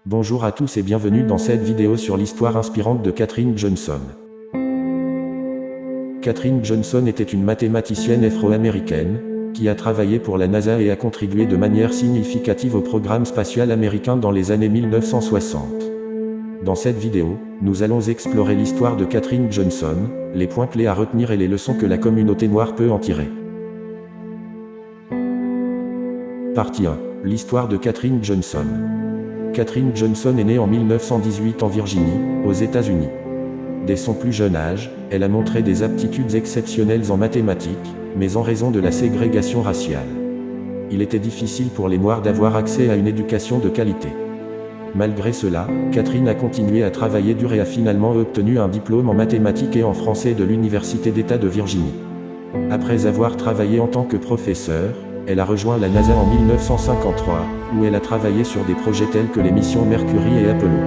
Bonjour à tous et bienvenue dans cette vidéo sur l'histoire inspirante de Katherine Johnson. Katherine Johnson était une mathématicienne afro-américaine, qui a travaillé pour la NASA et a contribué de manière significative au programme spatial américain dans les années 1960. Dans cette vidéo, nous allons explorer l'histoire de Katherine Johnson, les points clés à retenir et les leçons que la communauté noire peut en tirer. Partie 1. L'histoire de Katherine Johnson. Katherine Johnson est née en 1918 en Virginie, aux États-Unis. Dès son plus jeune âge, elle a montré des aptitudes exceptionnelles en mathématiques, mais en raison de la ségrégation raciale. Il était difficile pour les Noirs d'avoir accès à une éducation de qualité. Malgré cela, Katherine a continué à travailler dur et a finalement obtenu un diplôme en mathématiques et en français de l'Université d'État de Virginie. Après avoir travaillé en tant que professeure, elle a rejoint la NASA en 1953, où elle a travaillé sur des projets tels que les missions Mercury et Apollo.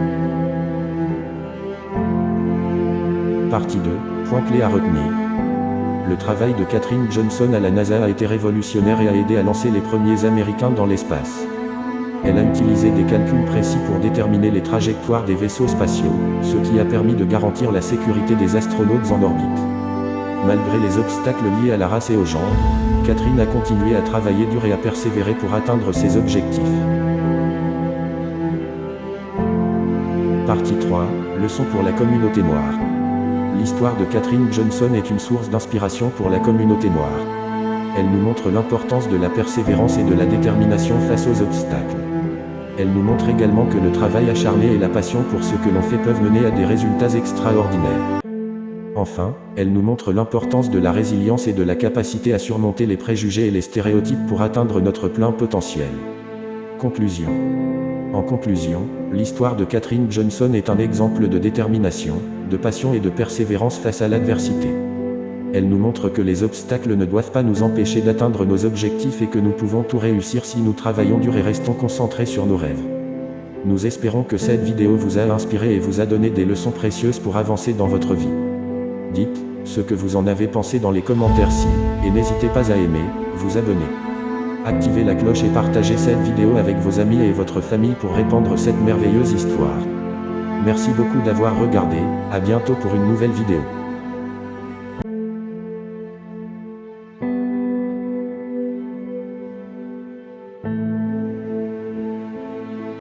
Partie 2. Points clés à retenir. Le travail de Katherine Johnson à la NASA a été révolutionnaire et a aidé à lancer les premiers Américains dans l'espace. Elle a utilisé des calculs précis pour déterminer les trajectoires des vaisseaux spatiaux, ce qui a permis de garantir la sécurité des astronautes en orbite. Malgré les obstacles liés à la race et au genre, Katherine a continué à travailler dur et à persévérer pour atteindre ses objectifs. Partie 3. Leçons pour la communauté noire. L'histoire de Katherine Johnson est une source d'inspiration pour la communauté noire. Elle nous montre l'importance de la persévérance et de la détermination face aux obstacles. Elle nous montre également que le travail acharné et la passion pour ce que l'on fait peuvent mener à des résultats extraordinaires. Enfin, elle nous montre l'importance de la résilience et de la capacité à surmonter les préjugés et les stéréotypes pour atteindre notre plein potentiel. Conclusion. En conclusion, l'histoire de Katherine Johnson est un exemple de détermination, de passion et de persévérance face à l'adversité. Elle nous montre que les obstacles ne doivent pas nous empêcher d'atteindre nos objectifs et que nous pouvons tout réussir si nous travaillons dur et restons concentrés sur nos rêves. Nous espérons que cette vidéo vous a inspiré et vous a donné des leçons précieuses pour avancer dans votre vie. Dites ce que vous en avez pensé dans les commentaires ci, et n'hésitez pas à aimer, vous abonner. Activez la cloche et partagez cette vidéo avec vos amis et votre famille pour répandre cette merveilleuse histoire. Merci beaucoup d'avoir regardé, à bientôt pour une nouvelle vidéo.